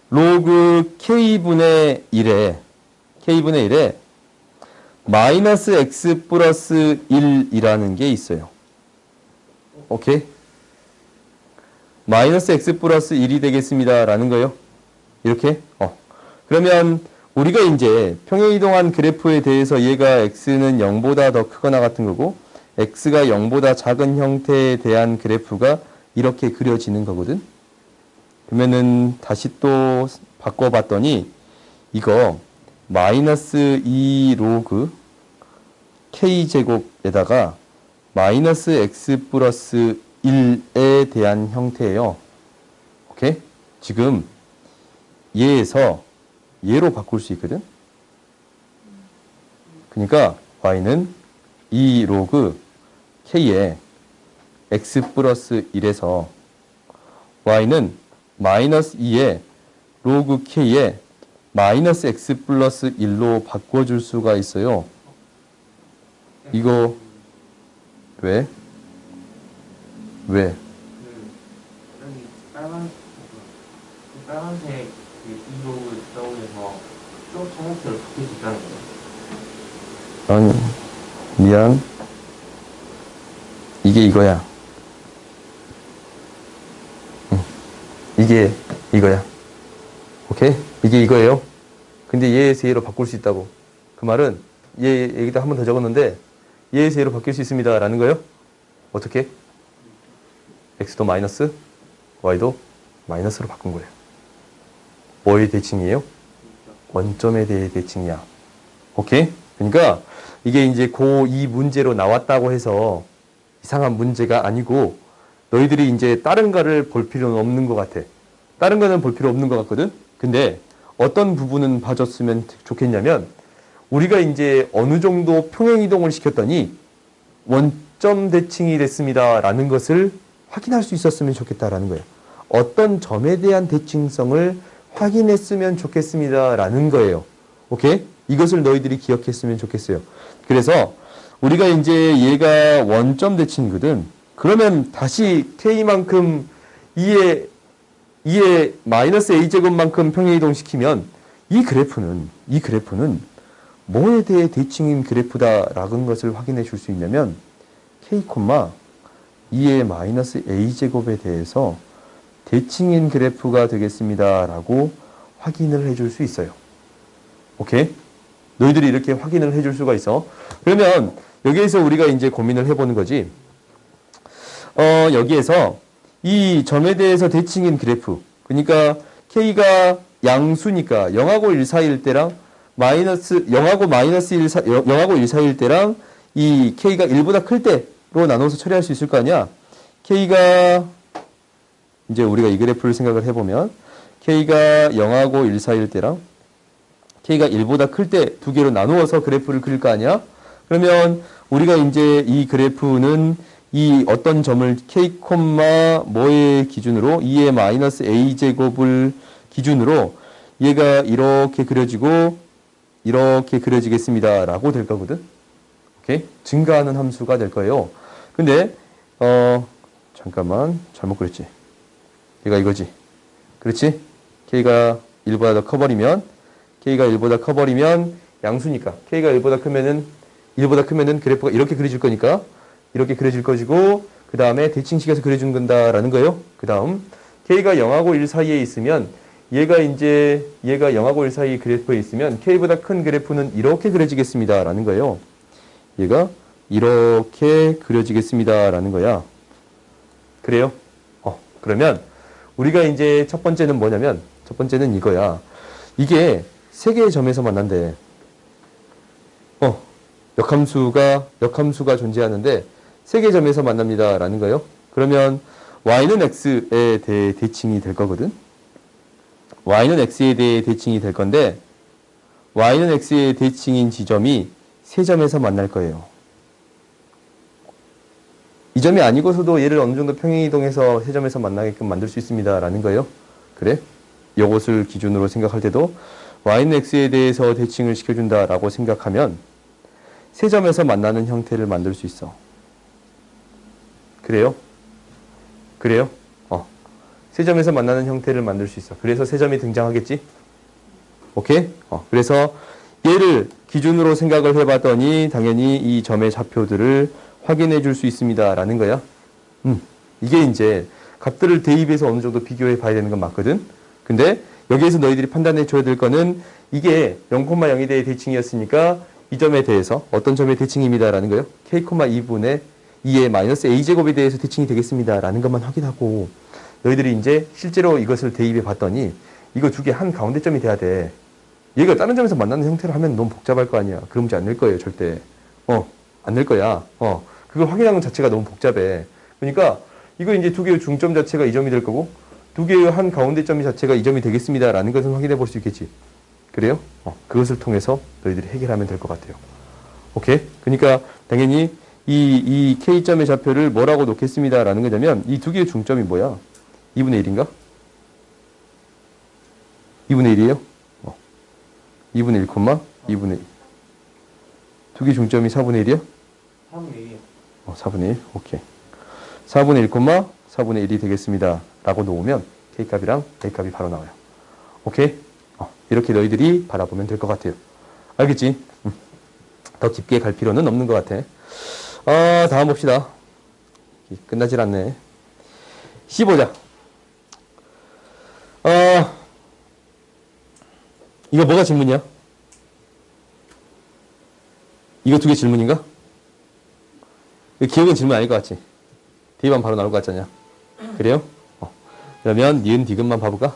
Speaker 1: 로그 k분의 1에 마이너스 x 플러스 1이라는 게 있어요. 오케이? 마이너스 x 플러스 1이 되겠습니다. 라는 거예요. 이렇게? 그러면 우리가 이제 평행이동한 그래프에 대해서 얘가 x는 0보다 더 크거나 같은 거고 x가 0보다 작은 형태에 대한 그래프가 이렇게 그려지는 거거든. 그러면은 다시 또 바꿔봤더니 이거 마이너스 2 로그 k제곱에다가 마이너스 x 플러스 1에 대한 형태예요. 오케이? 지금 얘에서 얘로 바꿀 수 있거든. 그러니까 y는 2 로그 k에 x 플러스 1에서 y는 마이너스 2에 로그 k에 마이너스 x 플러스 1로 바꿔줄 수가 있어요. 이거 왜?
Speaker 2: 여기 빨간색 이쪽을 떠오면서 좀 정목대로 바뀔 수 있다는 거예요.
Speaker 1: 아니, 미안. 이게 이거야. 이게 이거야. 오케이? 이게 이거예요. 근데 얘에서 얘로 바꿀 수 있다고. 그 말은 얘 여기다 한 번 더 적었는데 얘에서 얘로 바뀔 수 있습니다. 라는 거예요. 어떻게? x도 마이너스, y도 마이너스로 바꾼 거예요. 뭐의 대칭이에요? 원점에 대해 대칭이야. 오케이? 그러니까 이게 이제 이 문제로 나왔다고 해서 이상한 문제가 아니고 너희들이 이제 다른 거를 볼 필요는 없는 것 같아. 다른 거는 볼 필요 없는 것 같거든? 근데 어떤 부분은 봐줬으면 좋겠냐면 우리가 이제 어느 정도 평행이동을 시켰더니 원점 대칭이 됐습니다. 라는 것을 확인할 수 있었으면 좋겠다라는 거예요. 어떤 점에 대한 대칭성을 확인했으면 좋겠습니다. 라는 거예요. 오케이? 이것을 너희들이 기억했으면 좋겠어요. 그래서 우리가 이제 얘가 원점 대칭이거든. 그러면 다시 k만큼 2의 마이너스 a제곱만큼 평행이동 시키면 이 그래프는 뭐에 대해 대칭인 그래프다라는 것을 확인해 줄 수 있냐면 k, 2의 마이너스 a제곱에 대해서 대칭인 그래프가 되겠습니다. 라고 확인을 해줄 수 있어요. 오케이? 너희들이 이렇게 확인을 해줄 수가 있어. 그러면 여기에서 우리가 이제 고민을 해보는 거지. 여기에서 이 점에 대해서 대칭인 그래프. 그러니까 k가 양수니까 0하고 1 사이일 때랑 0하고 1 사이일 때랑 이 k가 1보다 클 때로 나눠서 처리할 수 있을 거 아니야. k가 이제 우리가 이 그래프를 생각을 해보면 k가 0하고 1 사이일 때랑 k가 1보다 클 때 두 개로 나누어서 그래프를 그릴 거 아니야. 그러면 우리가 이제 이 그래프는 이 어떤 점을 k, 뭐의 기준으로 2의 마이너스 a제곱을 기준으로 얘가 이렇게 그려지고 이렇게 그려지겠습니다. 라고 될 거거든. 오케이? 증가하는 함수가 될 거예요. 근데 잠깐만 잘못 그렸지. 얘가 이거지. 그렇지? k가 1보다 더 커버리면 양수니까 k가 1보다 크면은 그래프가 이렇게 그려질 거니까 이렇게 그려질 것이고 그 다음에 대칭식에서 그려준 건다라는 거예요. 그 다음 k가 0하고 1 사이에 있으면 얘가 0하고 1 사이 그래프에 있으면 k보다 큰 그래프는 이렇게 그려지겠습니다 라는 거예요. 얘가 이렇게 그려지겠습니다 라는 거야. 그래요? 그러면 우리가 이제 첫 번째는 뭐냐면 첫 번째는 이거야. 이게 세 개의 점에서 만난대. 역함수가 존재하는데 세 개의 점에서 만납니다 라는 거예요. 그러면 y는 x에 대해 대칭이 될 거거든. y는 x에 대해 대칭이 될 건데 y는 x의 대칭인 지점이 세 점에서 만날 거예요. 이 점이 아니고서도 얘를 어느 정도 평행이동해서 세 점에서 만나게끔 만들 수 있습니다 라는 거예요. 그래? 이것을 기준으로 생각할 때도 y는 x에 대해서 대칭을 시켜준다 라고 생각하면 세 점에서 만나는 형태를 만들 수 있어. 그래요? 그래요? 세 점에서 만나는 형태를 만들 수 있어. 그래서 세 점이 등장하겠지? 오케이? 그래서 얘를 기준으로 생각을 해봤더니 당연히 이 점의 좌표들을 확인해 줄 수 있습니다 라는 거야. 이게 이제 값들을 대입해서 어느 정도 비교해 봐야 되는 건 맞거든. 근데 여기에서 너희들이 판단해 줘야 될 거는 이게 0,0에 대해 대칭이었으니까 이 점에 대해서 어떤 점의 대칭입니다 라는 거예요. k,2분의 2의 마이너스 a제곱에 대해서 대칭이 되겠습니다 라는 것만 확인하고 너희들이 이제 실제로 이것을 대입해 봤더니 이거 두 개 한 가운데점이 돼야 돼. 얘가 다른 점에서 만나는 형태를 하면 너무 복잡할 거 아니야. 그런 문제 안 낼 거예요 절대. 안 낼 거야. 그걸 확인하는 것 자체가 너무 복잡해. 그러니까 이거 이제 두 개의 중점 자체가 이 점이 될 거고 두 개의 한 가운데점이 자체가 이 점이 되겠습니다 라는 것을 확인해 볼 수 있겠지. 그래요? 그것을 통해서 너희들이 해결하면 될 것 같아요. 오케이? 그러니까 당연히 이 K점의 좌표를 뭐라고 놓겠습니다 라는 거냐면 이 두 개의 중점이 뭐야? 2분의 1인가? 2분의 1이에요? 2분의 1, 2분의 1. 두 개 중점이 4분의 1이야?
Speaker 2: 3분의 1이요.
Speaker 1: 4분의 1? 오케이. 4분의 1, 4분의 1이 되겠습니다 라고 놓으면 K값이랑 A값이 바로 나와요. 오케이? 이렇게 너희들이 바라보면 될 것 같아요. 알겠지? 더 깊게 갈 필요는 없는 것 같아. 다음 봅시다. 끝나질 않네. 15자. 이거 뭐가 질문이야? 이거 두 개 질문인가? 기억은 질문 아닐 것 같지? 뒤에만 바로 나올 것 같잖냐? 그래요? 그러면 니은 디귿만 봐볼까?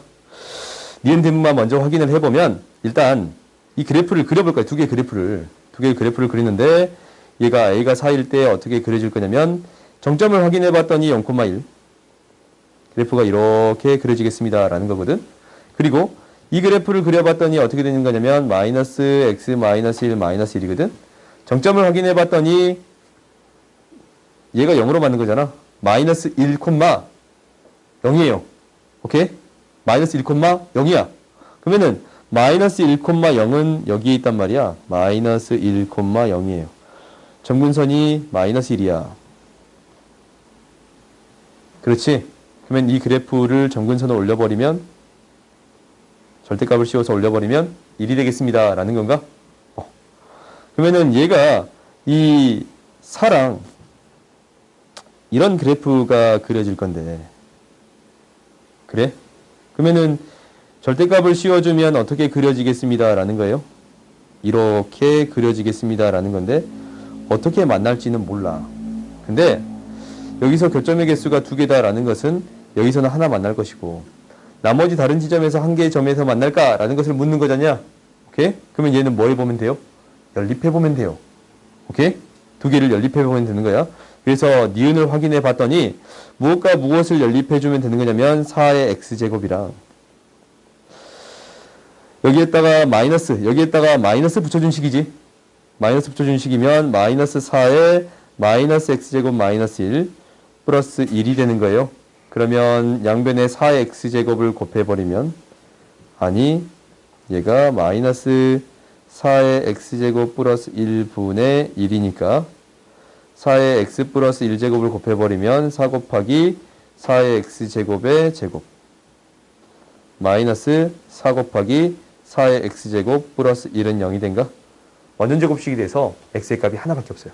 Speaker 1: 니은 디귿만 먼저 확인을 해보면 일단 이 그래프를 그려볼 거야. 두 개의 그래프를 그리는데 얘가 A가 4일 때 어떻게 그려질 거냐면 정점을 확인해 봤더니 0,1 그래프가 이렇게 그려지겠습니다 라는 거거든. 그리고 이 그래프를 그려봤더니 어떻게 되는 거냐면 마이너스 x 마이너스 1 마이너스 1이거든. 정점을 확인해 봤더니 얘가 0으로 맞는 거잖아. 마이너스 1, 0이에요. 오케이? 마이너스 1, 0이야. 그러면은 마이너스 1, 0은 여기에 있단 말이야. 마이너스 1, 0이에요. 점근선이 마이너스 1이야. 그렇지? 그러면 이 그래프를 점근선을 올려버리면 절대값을 씌워서 올려버리면 1이 되겠습니다. 라는 건가? 그러면은 얘가 이 4랑 이런 그래프가 그려질 건데 그래? 그러면은 절대값을 씌워주면 어떻게 그려지겠습니다. 라는 거예요. 이렇게 그려지겠습니다. 라는 건데 어떻게 만날지는 몰라. 근데 여기서 교점의 개수가 두 개다 라는 것은 여기서는 하나 만날 것이고 나머지 다른 지점에서 한 개의 점에서 만날까? 라는 것을 묻는 거잖냐? 오케이? 그러면 얘는 뭐 해보면 돼요? 연립해보면 돼요. 오케이? 두 개를 연립해보면 되는 거야. 그래서 니은을 확인해 봤더니 무엇과 무엇을 연립해주면 되는 거냐면 4의 x제곱이랑 여기에다가 마이너스 붙여준 식이지. 마이너스 붙여준 식이면 마이너스 4의 마이너스 x제곱 마이너스 1 플러스 1이 되는 거예요. 그러면 양변에 4의 x제곱을 곱해버리면 아니 얘가 마이너스 4의 x제곱 플러스 1분의 1이니까 4의 x 플러스 1제곱을 곱해버리면 4 곱하기 4의 x제곱의 제곱 마이너스 4 곱하기 4의 x제곱 플러스 1은 0이 된가? 완전 제곱식이 돼서 x의 값이 하나밖에 없어요.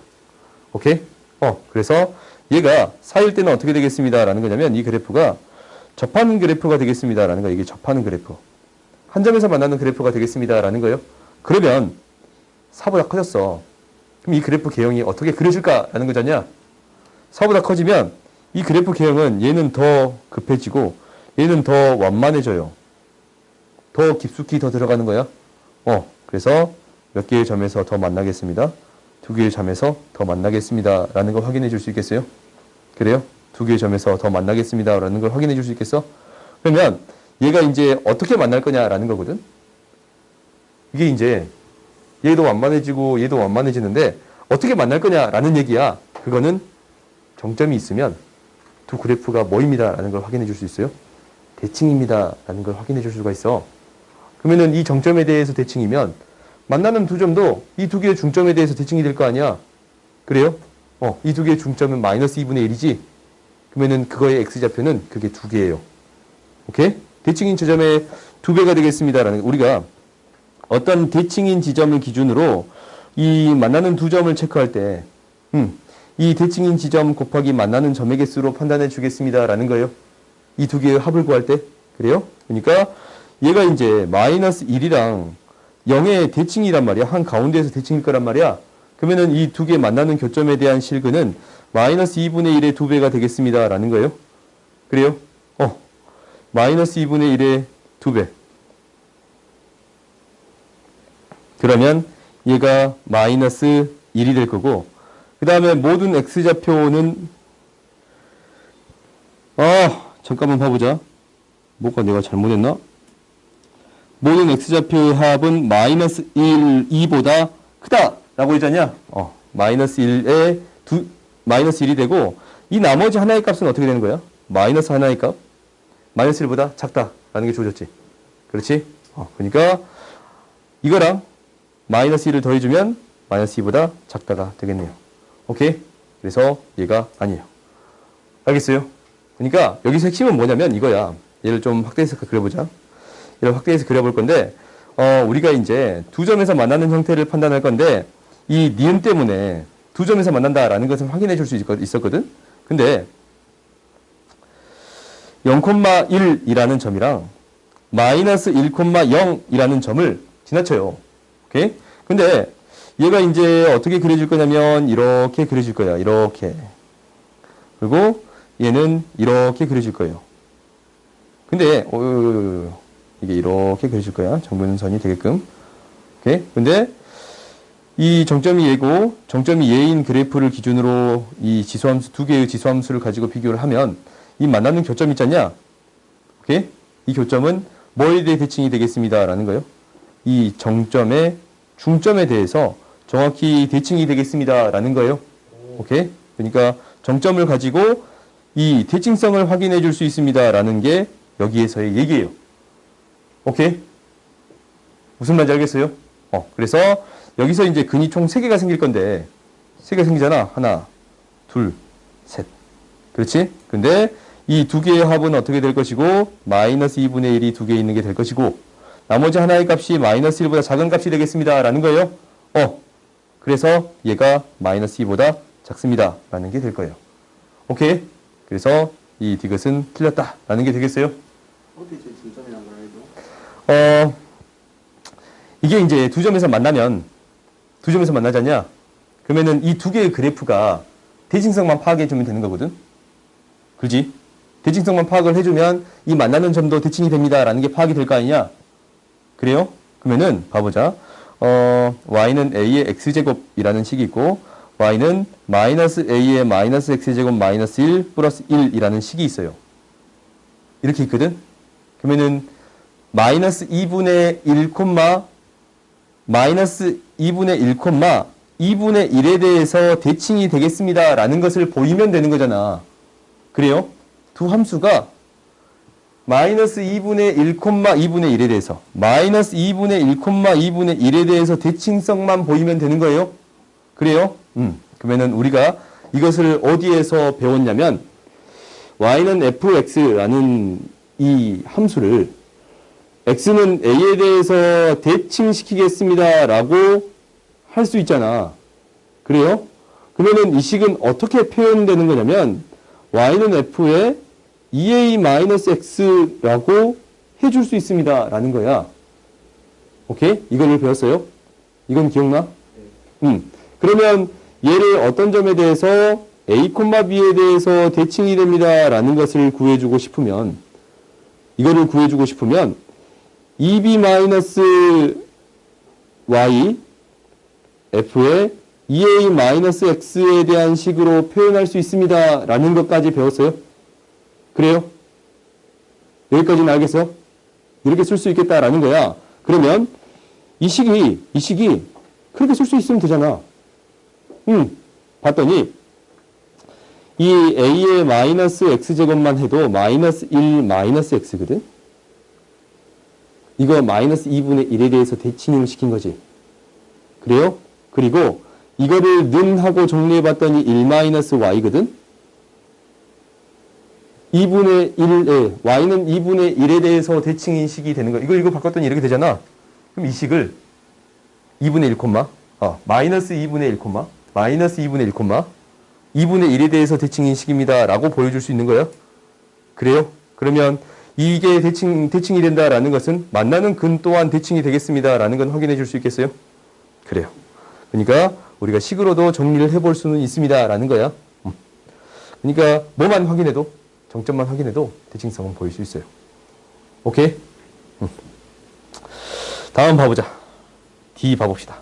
Speaker 1: 오케이? 그래서 얘가 4일 때는 어떻게 되겠습니다. 라는 거냐면 이 그래프가 접하는 그래프가 되겠습니다. 라는 거예요. 이게 접하는 그래프. 한 점에서 만나는 그래프가 되겠습니다. 라는 거예요. 그러면 4보다 커졌어. 그럼 이 그래프 개형이 어떻게 그려질까라는 거잖냐. 4보다 커지면 이 그래프 개형은 얘는 더 급해지고 얘는 더 완만해져요. 더 깊숙이 더 들어가는 거야. 그래서 몇 개의 점에서 더 만나겠습니다. 2개의 점에서 더 만나겠습니다. 라는 걸 확인해 줄 수 있겠어요? 그래요? 2개의 점에서 더 만나겠습니다. 라는 걸 확인해 줄 수 있겠어? 그러면 얘가 이제 어떻게 만날 거냐라는 거거든? 이게 이제 얘도 완만해지고 얘도 완만해지는데 어떻게 만날 거냐라는 얘기야. 그거는 정점이 있으면 두 그래프가 뭐입니다. 라는 걸 확인해 줄 수 있어요? 대칭입니다. 라는 걸 확인해 줄 수가 있어. 그러면은 이 정점에 대해서 대칭이면 만나는 두 점도 이 두 개의 중점에 대해서 대칭이 될 거 아니야. 그래요? 이 두 개의 중점은 마이너스 2분의 1이지? 그러면은 그거의 x좌표는 그게 두 개예요. 오케이? 대칭인 지점의 두 배가 되겠습니다. 라는 우리가 어떤 대칭인 지점을 기준으로 이 만나는 두 점을 체크할 때, 이 대칭인 지점 곱하기 만나는 점의 개수로 판단해 주겠습니다. 라는 거예요. 이 두 개의 합을 구할 때. 그래요? 그러니까 얘가 이제 마이너스 1이랑 0의 대칭이란 말이야. 한 가운데에서 대칭일 거란 말이야. 그러면은 이 두 개 만나는 교점에 대한 실근은 마이너스 2분의 1의 두 배가 되겠습니다. 라는 거예요. 그래요? 마이너스 2분의 1의 두 배. 그러면 얘가 마이너스 1이 될 거고, 그 다음에 모든 x좌표는, 잠깐만 봐보자. 뭐가 내가 잘못했나? 모든 x좌표의 합은 마이너스 1, 2보다 크다! 라고 했잖냐? 마이너스 1에 마이너스 1이 되고, 이 나머지 하나의 값은 어떻게 되는 거야? 마이너스 하나의 값? 마이너스 1보다 작다. 라는 게 주어졌지. 그렇지? 그러니까, 이거랑 마이너스 1을 더해주면 마이너스 2보다 작다가 되겠네요. 오케이? 그래서 얘가 아니에요. 알겠어요? 그러니까 여기서 핵심은 뭐냐면 이거야. 얘를 좀 확대해서 그려보자. 얘를 확대해서 그려볼 건데, 우리가 이제 두 점에서 만나는 형태를 판단할 건데, 이 니은 때문에 두 점에서 만난다라는 것을 확인해 줄 수 있었거든? 근데 0,1이라는 점이랑 마이너스 1,0이라는 점을 지나쳐요. 오케이? 근데 얘가 이제 어떻게 그려질 거냐면 이렇게 그려질 거야. 이렇게. 그리고 얘는 이렇게 그려질 거예요. 근데 이게 이렇게 그려질 거야. 정분선이 되게끔. 오케이? 근데 이 정점이 얘고 정점이 얘인 그래프를 기준으로 이 지수함수 두 개의 지수함수를 가지고 비교를 하면 이 만나는 교점 있잖냐? 오케이? 이 교점은 뭐에 대해 대칭이 되겠습니다. 라는 거예요. 이 정점의 중점에 대해서 정확히 대칭이 되겠습니다. 라는 거예요. 오케이? 그러니까 정점을 가지고 이 대칭성을 확인해 줄 수 있습니다. 라는 게 여기에서의 얘기예요. 오케이? 무슨 말인지 알겠어요? 그래서 여기서 이제 근이 총 3개가 생길 건데 3개가 생기잖아. 하나, 둘, 셋. 그렇지? 근데 이 두 개의 합은 어떻게 될 것이고 마이너스 2분의 1이 두 개 있는 게 될 것이고 나머지 하나의 값이 마이너스 1보다 작은 값이 되겠습니다. 라는 거예요. 그래서 얘가 마이너스 2보다 작습니다. 라는 게 될 거예요. 오케이? 그래서 이 디귿은 틀렸다. 라는 게 되겠어요.
Speaker 2: 어떻게 제 중점이란 걸 알죠?
Speaker 1: 이게 이제 두 점에서 만나잖냐? 그러면은 이 두 개의 그래프가 대칭성만 파악해주면 되는 거거든? 그지? 대칭성만 파악을 해주면 이 만나는 점도 대칭이 됩니다. 라는 게 파악이 될 거 아니냐? 그래요? 그러면은 봐보자. y는 a의 x제곱이라는 식이 있고 y는 마이너스 a의 마이너스 x제곱 마이너스 1 플러스 1이라는 식이 있어요. 이렇게 있거든? 그러면은 마이너스 2분의 1, 마이너스 2분의 1, 2분의 1에 대해서 대칭이 되겠습니다. 라는 것을 보이면 되는 거잖아. 그래요? 두 함수가 마이너스 2분의 1, 2분의 1에 대해서 마이너스 2분의 1, 2분의 1에 대해서 대칭성만 보이면 되는 거예요. 그래요? 그러면은 우리가 이것을 어디에서 배웠냐면 y는 fx라는 이 함수를 x는 a에 대해서 대칭시키겠습니다. 라고 할 수 있잖아. 그래요? 그러면은 이 식은 어떻게 표현되는 거냐면 y는 f에 2a-x라고 해줄 수 있습니다. 라는 거야. 오케이? 이거를 배웠어요? 이건 기억나? 그러면 얘를 어떤 점에 대해서 a, b에 대해서 대칭이 됩니다. 라는 것을 구해주고 싶으면 이거를 구해주고 싶으면 2b-y f의 2a-x에 대한 식으로 표현할 수 있습니다. 라는 것까지 배웠어요. 그래요? 여기까지는 알겠어? 이렇게 쓸 수 있겠다라는 거야. 그러면 이 식이 그렇게 쓸 수 있으면 되잖아. 봤더니 이 a의 마이너스 x제곱만 해도 마이너스 1 마이너스 x거든? 이거 마이너스 2분의 1에 대해서 대칭을 시킨 거지. 그래요? 그리고 이거를 는 하고 정리해봤더니 1 마이너스 y거든? 2분의 1에, y는 2분의 1에 대해서 대칭인 식이 되는 거야. 이거 바꿨더니 이렇게 되잖아. 그럼 이 식을 2분의 1, 마이너스 2분의 1, 마이너스 2분의 1, 2분의 1에 대해서 대칭인 식입니다. 라고 보여줄 수 있는 거예요. 그래요? 그러면 이게 대칭이 된다라는 것은 만나는 근 또한 대칭이 되겠습니다. 라는 건 확인해 줄 수 있겠어요? 그래요. 그러니까 우리가 식으로도 정리를 해볼 수는 있습니다. 라는 거야. 그러니까 뭐만 확인해도, 정점만 확인해도 대칭성은 보일 수 있어요. 오케이? 다음 봐보자. D 봐봅시다.